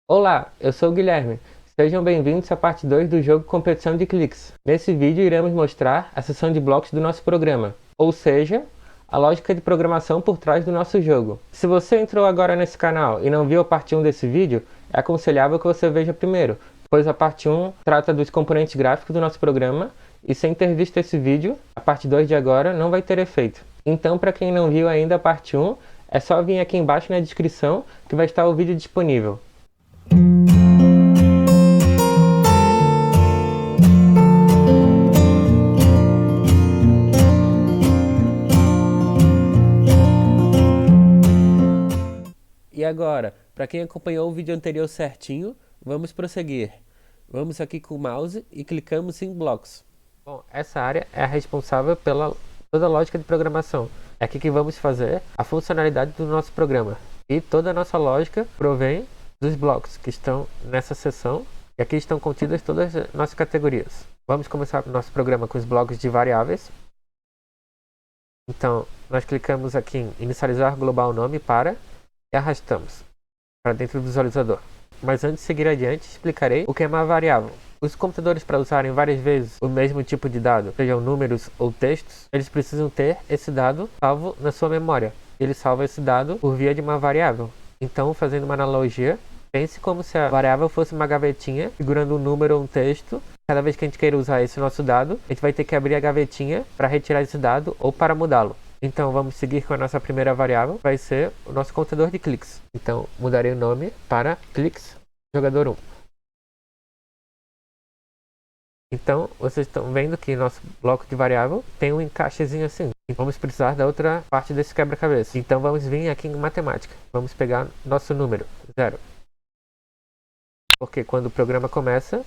Olá, eu sou o Guilherme. Sejam bem-vindos à parte 2 do jogo Competição de Cliques. Nesse vídeo iremos mostrar a seção de blocos do nosso programa, ou seja, a lógica de programação por trás do nosso jogo. Se você entrou agora nesse canal e não viu a parte 1 desse vídeo, é aconselhável que você veja primeiro, pois a parte 1 trata dos componentes gráficos do nosso programa e sem ter visto esse vídeo, a parte 2 de agora não vai ter efeito. Então, para quem não viu ainda a parte 1, é só vir aqui embaixo na descrição que vai estar o vídeo disponível. E agora, para quem acompanhou o vídeo anterior certinho, vamos prosseguir. Vamos aqui com o mouse e clicamos em blocos. Bom, essa área é a responsável pela toda a lógica de programação. É aqui que vamos fazer a funcionalidade do nosso programa. E toda a nossa lógica provém dos blocos que estão nessa seção. E aqui estão contidas todas as nossas categorias. Vamos começar o nosso programa com os blocos de variáveis. Então, nós clicamos aqui em inicializar global nome para e arrastamos para dentro do visualizador. Mas antes de seguir adiante, explicarei o que é uma variável. Os computadores, para usarem várias vezes o mesmo tipo de dado, sejam números ou textos, eles precisam ter esse dado salvo na sua memória. Ele salva esse dado por via de uma variável. Então, fazendo uma analogia, pense como se a variável fosse uma gavetinha segurando um número ou um texto. Cada vez que a gente queira usar esse nosso dado, a gente vai ter que abrir a gavetinha para retirar esse dado ou para mudá-lo. Então vamos seguir com a nossa primeira variável, vai ser o nosso contador de cliques. Então mudarei o nome para cliques jogador 1. Então vocês estão vendo que nosso bloco de variável tem um encaixezinho assim. Vamos precisar da outra parte desse quebra-cabeça. Então vamos vir aqui em matemática. Vamos pegar nosso número, 0. Porque quando o programa começa,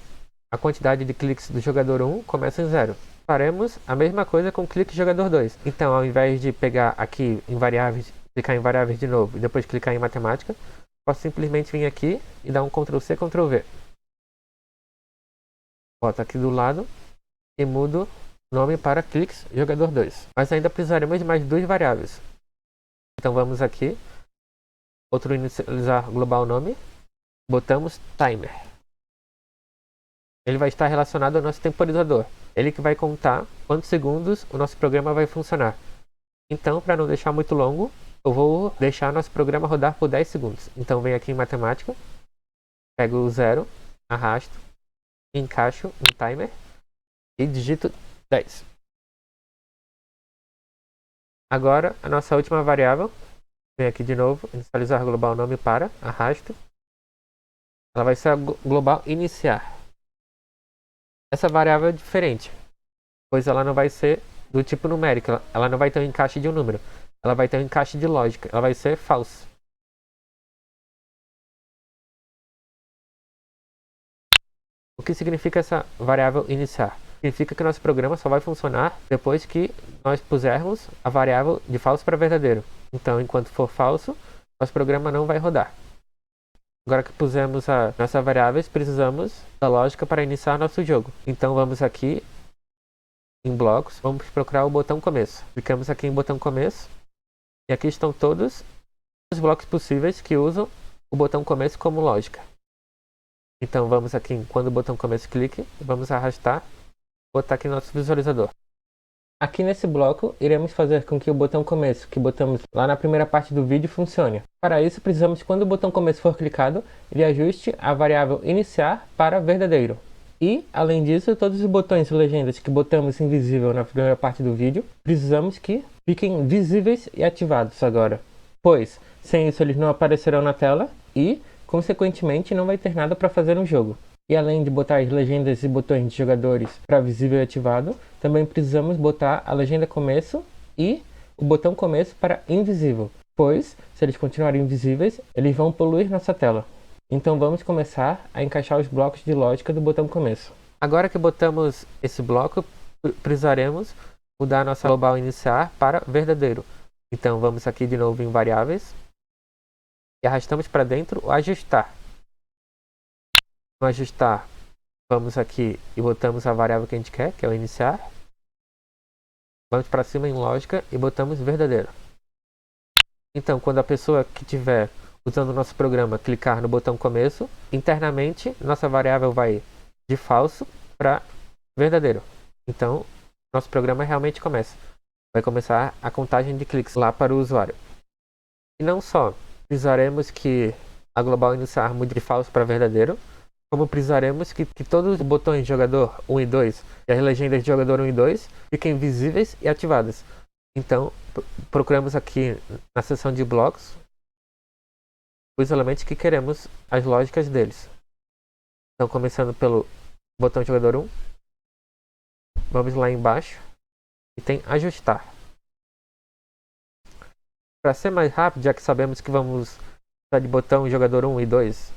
a quantidade de cliques do jogador 1 começa em 0. Faremos a mesma coisa com o clique jogador 2. Então, ao invés de pegar aqui em variáveis, clicar em variáveis de novo e depois clicar em matemática, posso simplesmente vir aqui e dar um Ctrl+C, Ctrl+V. Boto aqui do lado e mudo o nome para cliques jogador 2. Mas ainda precisaremos de mais duas variáveis. Então vamos aqui, outro inicializar global nome, botamos timer. Ele vai estar relacionado ao nosso temporizador. Ele que vai contar quantos segundos o nosso programa vai funcionar. Então, para não deixar muito longo, eu vou deixar nosso programa rodar por 10 segundos. Então, venho aqui em matemática, pego o 0, arrasto, encaixo no timer e digito 10. Agora, a nossa última variável, venho aqui de novo, inicializar global nome para, arrasto. Ela vai ser a global iniciar. Essa variável é diferente, pois ela não vai ser do tipo numérico, ela não vai ter um encaixe de um número, ela vai ter um encaixe de lógica, ela vai ser false. O que significa essa variável iniciar? Significa que nosso programa só vai funcionar depois que nós pusermos a variável de falso para verdadeiro. Então, enquanto for falso, nosso programa não vai rodar. Agora que pusemos a nossas variáveis, precisamos da lógica para iniciar nosso jogo. Então vamos aqui em blocos, vamos procurar o botão começo. Clicamos aqui em botão começo e aqui estão todos os blocos possíveis que usam o botão começo como lógica. Então vamos aqui em quando o botão começo clique, vamos arrastar, botar aqui no nosso visualizador. Aqui nesse bloco, iremos fazer com que o botão começo, que botamos lá na primeira parte do vídeo, funcione. Para isso, precisamos que quando o botão começo for clicado, ele ajuste a variável iniciar para verdadeiro. E, além disso, todos os botões e legendas que botamos invisível na primeira parte do vídeo, precisamos que fiquem visíveis e ativados agora. Pois, sem isso eles não aparecerão na tela e, consequentemente, não vai ter nada para fazer no jogo. E além de botar as legendas e botões de jogadores para visível e ativado, também precisamos botar a legenda começo e o botão começo para invisível, pois, se eles continuarem invisíveis, eles vão poluir nossa tela. Então vamos começar a encaixar os blocos de lógica do botão começo. Agora que botamos esse bloco, precisaremos mudar a nossa global iniciar para verdadeiro. Então vamos aqui de novo em variáveis e arrastamos para dentro o ajustar. No ajustar, vamos aqui e botamos a variável que a gente quer, que é o iniciar. Vamos para cima em lógica e botamos verdadeiro. Então, quando a pessoa que tiver usando o nosso programa, clicar no botão começo, internamente nossa variável vai de falso para verdadeiro. Então, nosso programa realmente começa. Vai começar a contagem de cliques lá para o usuário. E não só precisaremos que a global iniciar mude de falso para verdadeiro, como precisaremos que todos os botões de jogador 1 e 2 e as legendas de jogador 1 e 2 fiquem visíveis e ativadas. Então, procuramos aqui na seção de blocos os elementos que queremos, as lógicas deles. Então, começando pelo botão de jogador 1, vamos lá embaixo e tem ajustar. Para ser mais rápido, já que sabemos que vamos precisar de botão jogador 1 e 2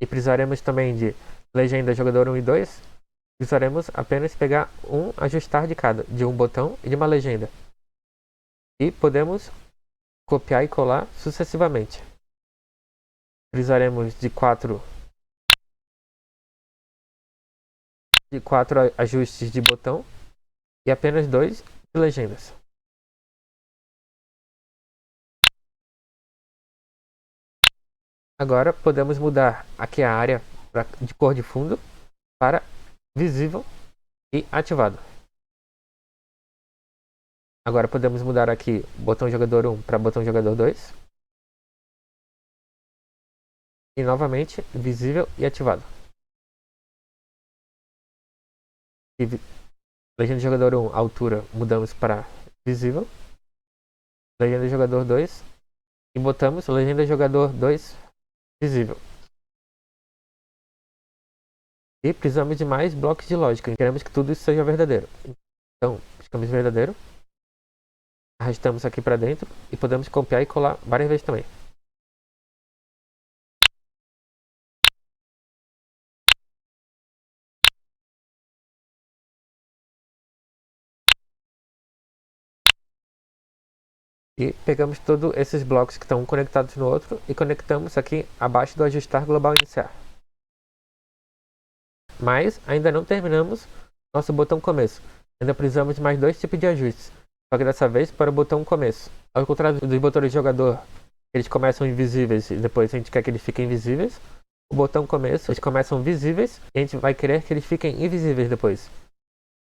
e precisaremos também de legenda jogador 1 e 2, precisaremos apenas pegar um ajustar de cada, de um botão e de uma legenda. E podemos copiar e colar sucessivamente. Precisaremos de 4 ajustes de botão e apenas 2 de legendas. Agora podemos mudar aqui a área de cor de fundo para visível e ativado. Agora podemos mudar aqui botão jogador 1 para botão jogador 2. E novamente visível e ativado. E legenda de jogador 1, altura, mudamos para visível. Legenda de jogador 2 e botamos legenda de jogador 2 visível. E precisamos de mais blocos de lógica. Queremos que tudo isso seja verdadeiro. Então, buscamos verdadeiro. Arrastamos aqui para dentro e podemos copiar e colar várias vezes também. E pegamos todos esses blocos que estão conectados no outro e conectamos aqui abaixo do ajustar global iniciar. Mas ainda não terminamos nosso botão começo. Ainda precisamos de mais 2 tipos de ajustes. Só que dessa vez para o botão começo. Ao contrário dos botões de jogador, eles começam invisíveis e depois a gente quer que eles fiquem visíveis. O botão começo, eles começam visíveis e a gente vai querer que eles fiquem invisíveis depois.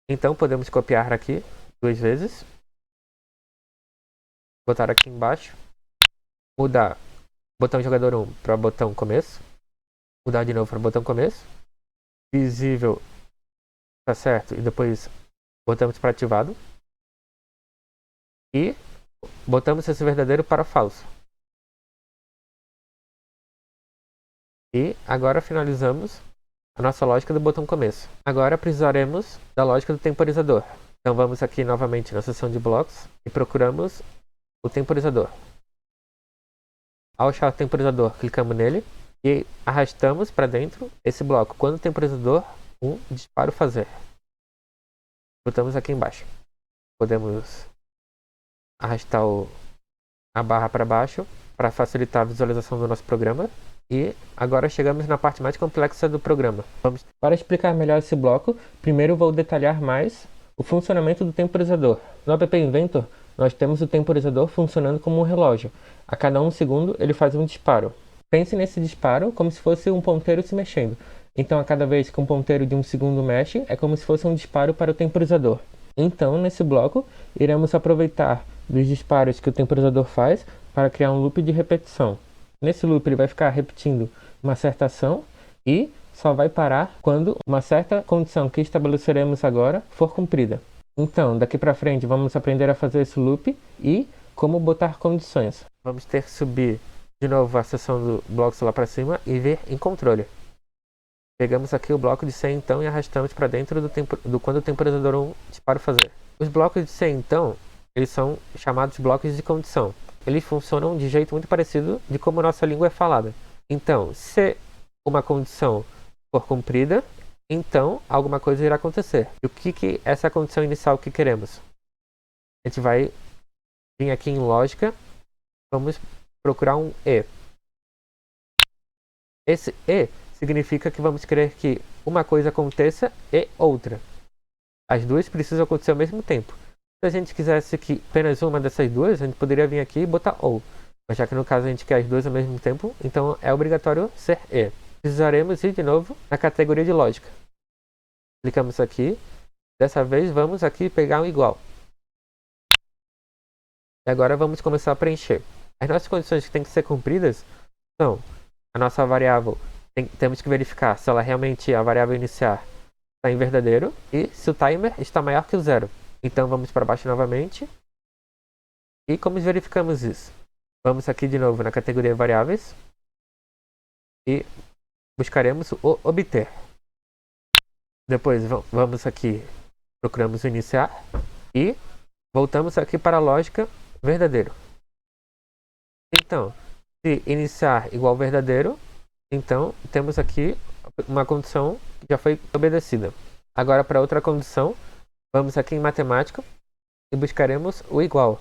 Então podemos copiar aqui 2 vezes. Botar aqui embaixo. Mudar botão jogador 1 para botão começo. Mudar de novo para botão começo. Visível, tá certo, e depois botamos para ativado. E botamos esse verdadeiro para falso. E agora finalizamos a nossa lógica do botão começo. Agora precisaremos da lógica do temporizador. Então vamos aqui novamente na seção de blocos e procuramos o temporizador. Ao achar o temporizador, clicamos nele e arrastamos para dentro esse bloco. Quando o temporizador, um disparo fazer. Botamos aqui embaixo. Podemos arrastar a barra para baixo para facilitar a visualização do nosso programa. E agora chegamos na parte mais complexa do programa. Para explicar melhor esse bloco, primeiro vou detalhar mais o funcionamento do temporizador. No App Inventor, nós temos o temporizador funcionando como um relógio. A cada 1 segundo ele faz um disparo. Pense nesse disparo como se fosse um ponteiro se mexendo. Então a cada vez que um ponteiro de 1 segundo mexe, é como se fosse um disparo para o temporizador. Então nesse bloco, iremos aproveitar dos disparos que o temporizador faz para criar um loop de repetição. Nesse loop ele vai ficar repetindo uma certa ação e só vai parar quando uma certa condição que estabeleceremos agora for cumprida. Então, daqui para frente vamos aprender a fazer esse loop e como botar condições. Vamos ter que subir de novo a seção do blocos lá para cima e ver em controle. Pegamos aqui o bloco de 100 então e arrastamos para dentro do quando o temporizador 1 disparo fazer. Os blocos de 100 então, eles são chamados blocos de condição. Eles funcionam de jeito muito parecido de como a nossa língua é falada. Então, se uma condição for cumprida, então alguma coisa irá acontecer. E o que é essa condição inicial que queremos? A gente vai vir aqui em lógica, vamos procurar um E. Esse E significa que vamos querer que uma coisa aconteça e outra. As duas precisam acontecer ao mesmo tempo. Se a gente quisesse que apenas uma dessas duas, a gente poderia vir aqui e botar OU. Mas já que no caso a gente quer as duas ao mesmo tempo, então é obrigatório ser e. Precisaremos ir de novo na categoria de lógica. Clicamos aqui. Dessa vez vamos aqui pegar um igual. E agora vamos começar a preencher. As nossas condições que têm que ser cumpridas são a nossa variável, temos que verificar se ela realmente, a variável iniciar, está em verdadeiro e se o timer está maior que o zero. Então vamos para baixo novamente. E como verificamos isso? Vamos aqui de novo na categoria variáveis e buscaremos o obter. Depois vamos aqui, procuramos o iniciar e voltamos aqui para a lógica verdadeiro. Então, se iniciar igual verdadeiro, então temos aqui uma condição que já foi obedecida. Agora para outra condição, vamos aqui em matemática e buscaremos o igual.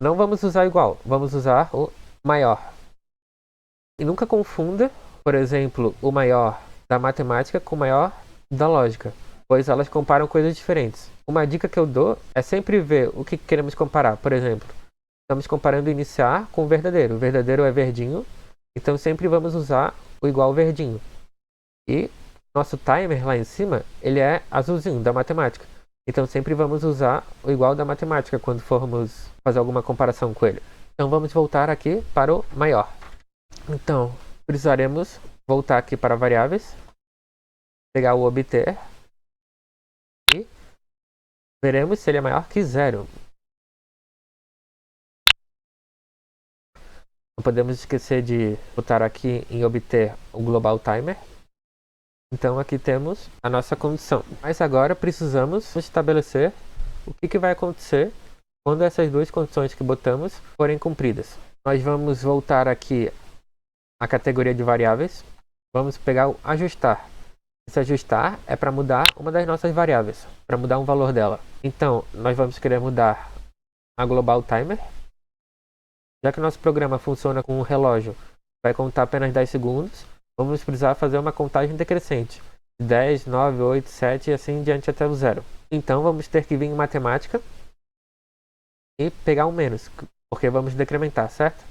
Não vamos usar igual, vamos usar o maior. E nunca confunda, por exemplo, o maior da matemática com o maior da lógica, pois elas comparam coisas diferentes. Uma dica que eu dou é sempre ver o que queremos comparar. Por exemplo, estamos comparando iniciar com o verdadeiro. O verdadeiro é verdinho, então sempre vamos usar o igual verdinho. E nosso timer lá em cima, ele é azulzinho, da matemática. Então sempre vamos usar o igual da matemática quando formos fazer alguma comparação com ele. Então vamos voltar aqui para o maior. Então precisaremos voltar aqui para variáveis, pegar o obter e veremos se ele é maior que zero. Não podemos esquecer de botar aqui em obter o global timer. Então aqui temos a nossa condição. Mas agora precisamos estabelecer o que vai acontecer quando essas duas condições que botamos forem cumpridas. Nós vamos voltar aqui à categoria de variáveis. Vamos pegar o ajustar. Esse ajustar é para mudar uma das nossas variáveis, para mudar um valor dela. Então nós vamos querer mudar a global timer. Já que o nosso programa funciona com um relógio, vai contar apenas 10 segundos, vamos precisar fazer uma contagem decrescente. 10, 9, 8, 7 e assim em diante até o zero. Então vamos ter que vir em matemática e pegar um menos, porque vamos decrementar, certo?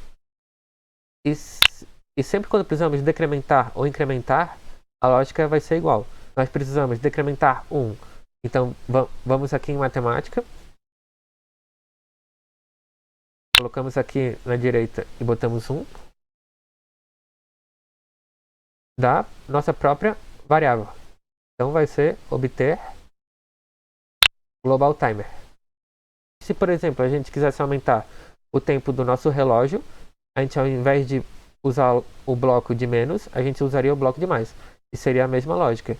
E sempre quando precisamos decrementar ou incrementar, a lógica vai ser igual. Nós precisamos decrementar 1. Então vamos aqui em matemática. Colocamos aqui na direita e botamos 1 da nossa própria variável. Então vai ser obter global timer. Se, por exemplo, a gente quisesse aumentar o tempo do nosso relógio, a gente, ao invés de usar o bloco de menos, a gente usaria o bloco de mais. E seria a mesma lógica.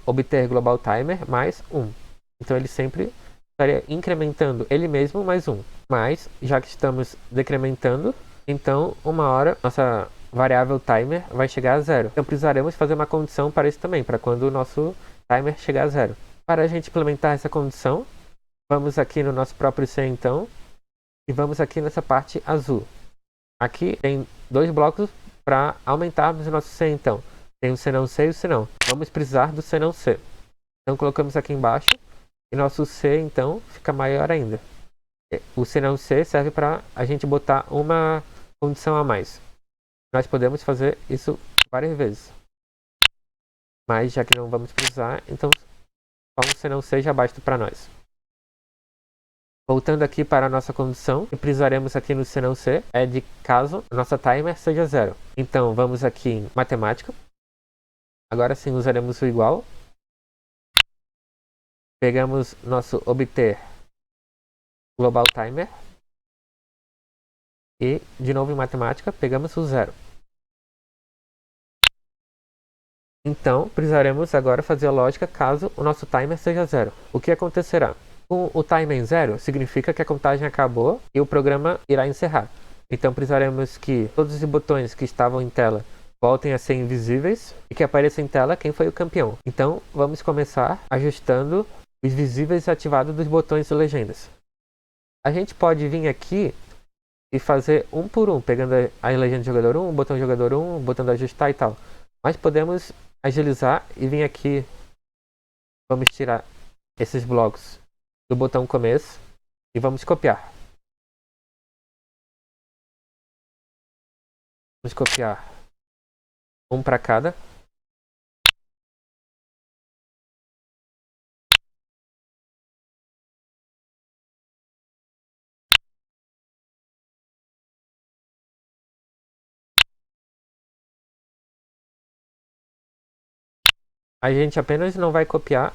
Obter global timer mais 1. Então ele sempre estaria incrementando ele mesmo mais 1. Mas, já que estamos decrementando, então uma hora nossa variável timer vai chegar a zero. Então precisaremos fazer uma condição para isso também, para quando o nosso timer chegar a zero. Para a gente implementar essa condição, vamos aqui no nosso próprio C então, e vamos aqui nessa parte azul. Aqui tem dois blocos para aumentarmos o nosso C então. Tem o C não C e o C não. Vamos precisar do C não C. Então colocamos aqui embaixo, e nosso C então fica maior ainda. O C não C serve para a gente botar uma condição a mais. Nós podemos fazer isso várias vezes. Mas já que não vamos precisar, então só um C não C já basta para nós. Voltando aqui para a nossa condição, o que precisaremos aqui no C não C é de caso a nossa timer seja zero. Então vamos aqui em matemática. Agora sim usaremos o igual. Pegamos nosso obter global timer. E, de novo em matemática, pegamos o zero. Então, precisaremos agora fazer a lógica caso o nosso timer seja zero. O que acontecerá? Com o timer em zero, significa que a contagem acabou e o programa irá encerrar. Então, precisaremos que todos os botões que estavam em tela voltem a ser invisíveis e que apareça em tela quem foi o campeão. Então, vamos começar ajustando os visíveis ativados dos botões e legendas. A gente pode vir aqui e fazer um por um, pegando a legenda de jogador 1, o botão jogador 1, botando ajustar e tal. Mas podemos agilizar e vir aqui, vamos tirar esses blocos do botão começo e vamos copiar. Vamos copiar um para cada. A gente apenas não vai copiar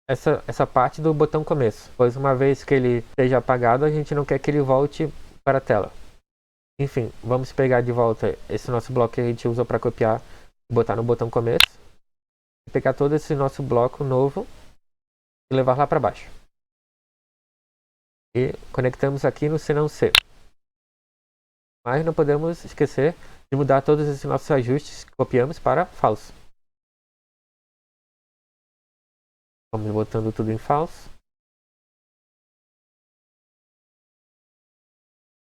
essa parte do botão começo, pois uma vez que ele esteja apagado, a gente não quer que ele volte para a tela. Enfim, vamos pegar de volta esse nosso bloco que a gente usou para copiar e botar no botão começo. E pegar todo esse nosso bloco novo e levar lá para baixo. E conectamos aqui no senão C. Mas não podemos esquecer de mudar todos esses nossos ajustes que copiamos para falso. Vamos botando tudo em falso.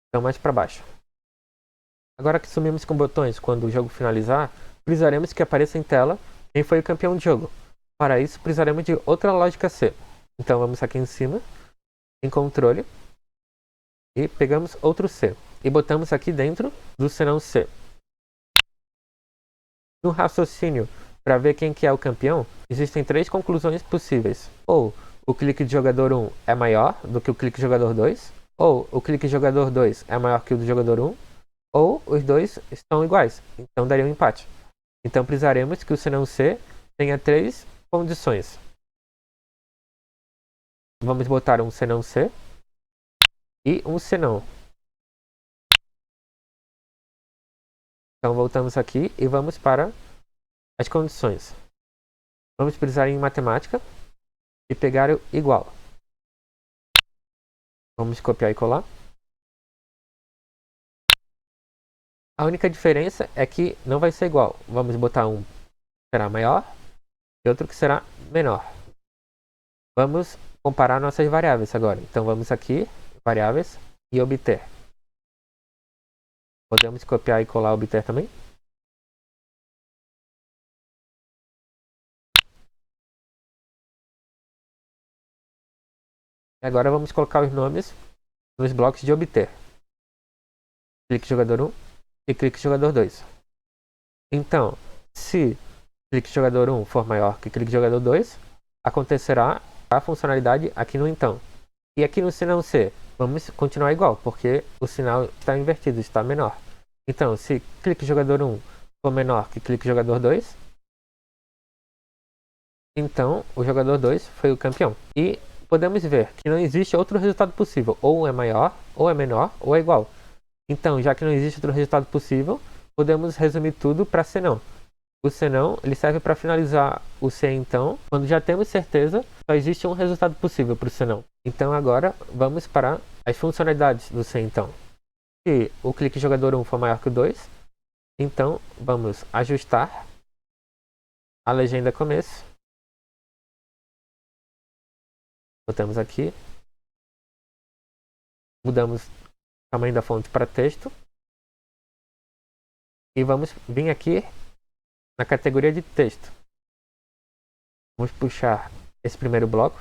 Então mais para baixo. Agora que sumimos com botões, quando o jogo finalizar, precisaremos que apareça em tela quem foi o campeão do jogo. Para isso, precisaremos de outra lógica C. Então vamos aqui em cima, em controle, e pegamos outro C. E botamos aqui dentro do senão C. No raciocínio, para ver quem que é o campeão, existem três conclusões possíveis. Ou o clique de jogador 1 é maior do que o clique de jogador 2, ou o clique de jogador 2 é maior que o do jogador 1, ou os dois estão iguais, então daria um empate. Então precisaremos que o senão C tenha três condições. Vamos botar um senão C e um senão. Então voltamos aqui e vamos para as condições. Vamos precisar em matemática e pegar o igual. Vamos copiar e colar. A única diferença é que não vai ser igual. Vamos botar um que será maior e outro que será menor. Vamos comparar nossas variáveis agora. Então vamos aqui, variáveis e obter. Podemos copiar e colar obter também. E agora vamos colocar os nomes nos blocos de obter. Clique jogador 1 e clique jogador 2. Então, se clique jogador 1 for maior que clique jogador 2, acontecerá a funcionalidade aqui no então. E aqui no senão C, vamos continuar igual, porque o sinal está invertido, está menor. Então, se clique jogador 1 for menor que clique jogador 2, então o jogador 2 foi o campeão. E podemos ver que não existe outro resultado possível. Ou é maior, ou é menor, ou é igual. Então, já que não existe outro resultado possível, podemos resumir tudo para senão. O senão ele serve para finalizar o se então, quando já temos certeza, só existe um resultado possível para o senão. Então agora vamos para as funcionalidades do se então. Se o clique jogador 1 for maior que o 2, então vamos ajustar a legenda começo. Botamos aqui. Mudamos o tamanho da fonte para texto. E vamos vir aqui na categoria de texto. Vamos puxar esse primeiro bloco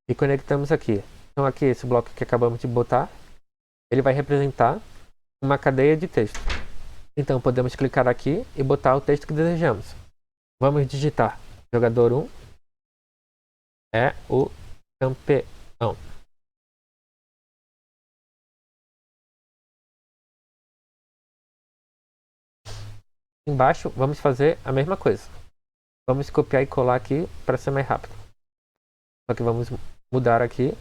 e conectamos aqui. Então aqui esse bloco que acabamos de botar, ele vai representar uma cadeia de texto. Então podemos clicar aqui e botar o texto que desejamos. Vamos digitar jogador 1 é o campeão. Embaixo vamos fazer a mesma coisa. Vamos copiar e colar aqui para ser mais rápido. Só que vamos mudar aqui.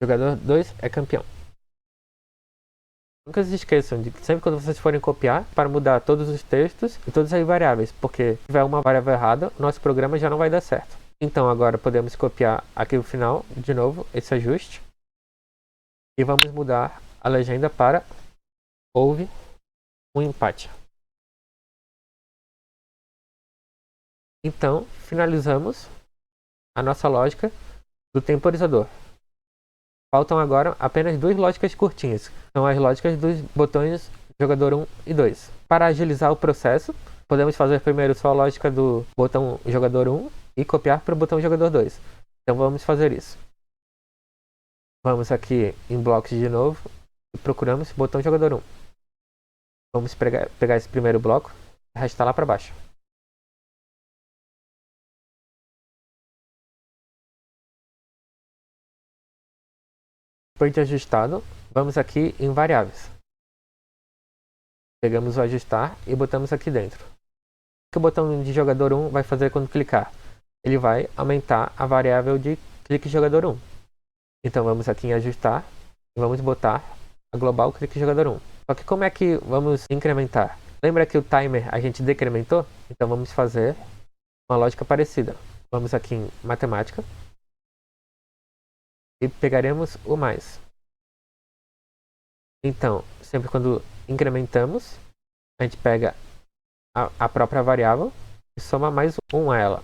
Jogador 2 é campeão. Nunca se esqueçam de que sempre quando vocês forem copiar, para mudar todos os textos e todas as variáveis, porque se tiver uma variável errada, o nosso programa já não vai dar certo. Então agora podemos copiar aqui o final, de novo, esse ajuste. E vamos mudar a legenda para houve um empate. Então, finalizamos a nossa lógica do temporizador. Faltam agora apenas duas lógicas curtinhas. São as lógicas dos botões jogador 1 e 2. Para agilizar o processo, podemos fazer primeiro só a lógica do botão jogador 1 e copiar para o botão jogador 2. Então vamos fazer isso. Vamos aqui em blocos de novo e procuramos botão jogador 1. Vamos pegar esse primeiro bloco e arrastar lá para baixo. Depois de ajustado, vamos aqui em variáveis. Pegamos o ajustar e botamos aqui dentro. O que o botão de jogador 1 vai fazer quando clicar? Ele vai aumentar a variável de clique jogador 1. Então vamos aqui em ajustar e vamos botar a global clique jogador 1. Só que como é que vamos incrementar? Lembra que o timer a gente decrementou? Então vamos fazer uma lógica parecida. Vamos aqui em matemática e pegaremos o mais. Então, sempre quando incrementamos, a gente pega a própria variável e soma mais 1 a ela.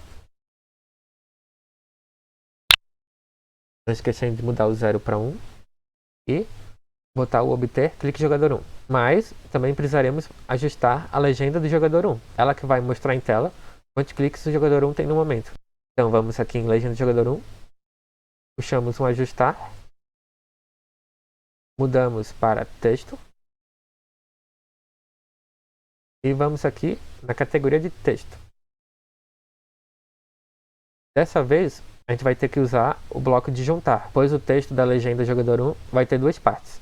Não esquecendo de mudar o 0 para 1 e botar o obter clique jogador 1. Mas também precisaremos ajustar a legenda do jogador 1. Ela que vai mostrar em tela quantos cliques o jogador 1 tem no momento. Então vamos aqui em legenda do jogador 1, puxamos um ajustar, mudamos para texto e vamos aqui na categoria de texto. Dessa vez a gente vai ter que usar o bloco de juntar, pois o texto da legenda do jogador 1 vai ter duas partes.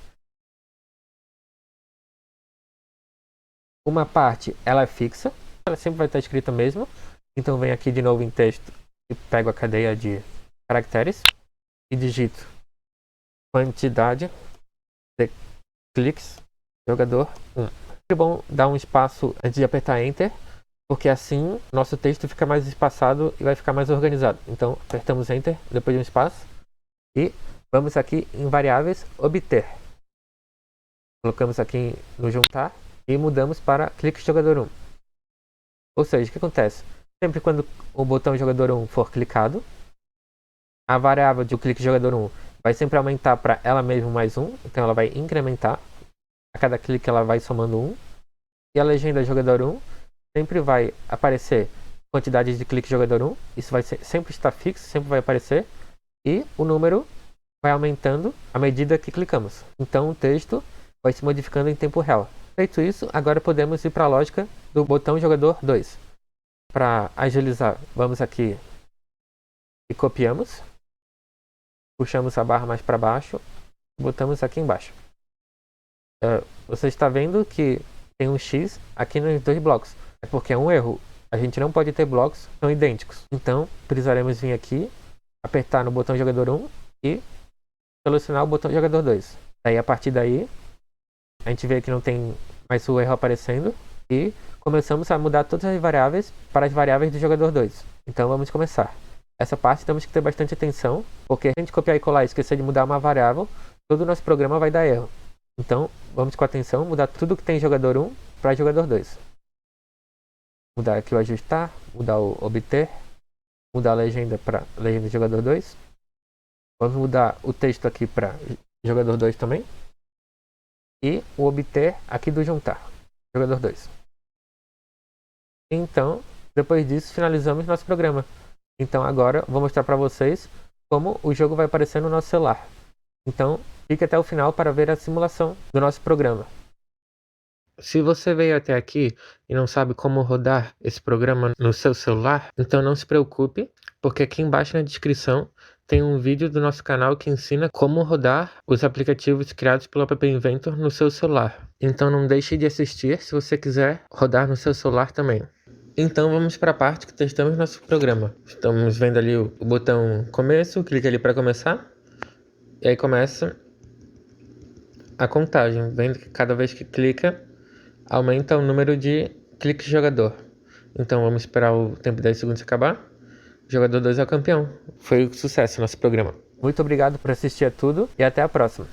Uma parte ela é fixa, ela sempre vai estar escrita mesmo. Então venho aqui de novo em texto e pego a cadeia de caracteres e digito quantidade de cliques jogador 1. É bom dar um espaço antes de apertar Enter, porque assim nosso texto fica mais espaçado e vai ficar mais organizado. Então apertamos Enter depois de um espaço e vamos aqui em variáveis obter. Colocamos aqui no juntar e mudamos para clique jogador 1. Ou seja, o que acontece? Sempre quando o botão jogador 1 for clicado, a variável de clique jogador 1 vai sempre aumentar para ela mesma mais 1, então ela vai incrementar. A cada clique ela vai somando 1. E a legenda jogador 1 sempre vai aparecer quantidade de clique jogador 1, isso vai sempre estar fixo, sempre vai aparecer. E o número vai aumentando à medida que clicamos. Então o texto vai se modificando em tempo real. Feito isso, agora podemos ir para a lógica do botão jogador 2. Para agilizar, vamos aqui e copiamos. Puxamos a barra mais para baixo, botamos aqui embaixo. Você está vendo que tem um X aqui nos dois blocos. É porque é um erro. A gente não pode ter blocos que são idênticos. Então, precisaremos vir aqui, apertar no botão jogador 1 e selecionar o botão jogador 2. Daí, a partir daí, a gente vê que não tem mais o erro aparecendo e começamos a mudar todas as variáveis para as variáveis do jogador 2. Então, vamos começar. Essa parte temos que ter bastante atenção, porque se a gente copiar e colar e esquecer de mudar uma variável, todo o nosso programa vai dar erro. Então, vamos com atenção, mudar tudo que tem jogador 1 para jogador 2. Mudar aqui o ajustar, mudar o obter, mudar a legenda para legenda de jogador 2. Vamos mudar o texto aqui para jogador 2 também. E o obter aqui do juntar, jogador 2. Então, depois disso, finalizamos nosso programa. Então agora vou mostrar para vocês como o jogo vai aparecer no nosso celular. Então, fique até o final para ver a simulação do nosso programa. Se você veio até aqui e não sabe como rodar esse programa no seu celular, então não se preocupe, porque aqui embaixo na descrição tem um vídeo do nosso canal que ensina como rodar os aplicativos criados pelo App Inventor no seu celular. Então não deixe de assistir se você quiser rodar no seu celular também. Então vamos para a parte que testamos nosso programa. Estamos vendo ali o botão começo, clique ali para começar. E aí começa a contagem, vendo que cada vez que clica, aumenta o número de cliques jogador. Então vamos esperar o tempo de 10 segundos acabar. O jogador 2 é o campeão. Foi um sucesso nosso programa. Muito obrigado por assistir a tudo e até a próxima.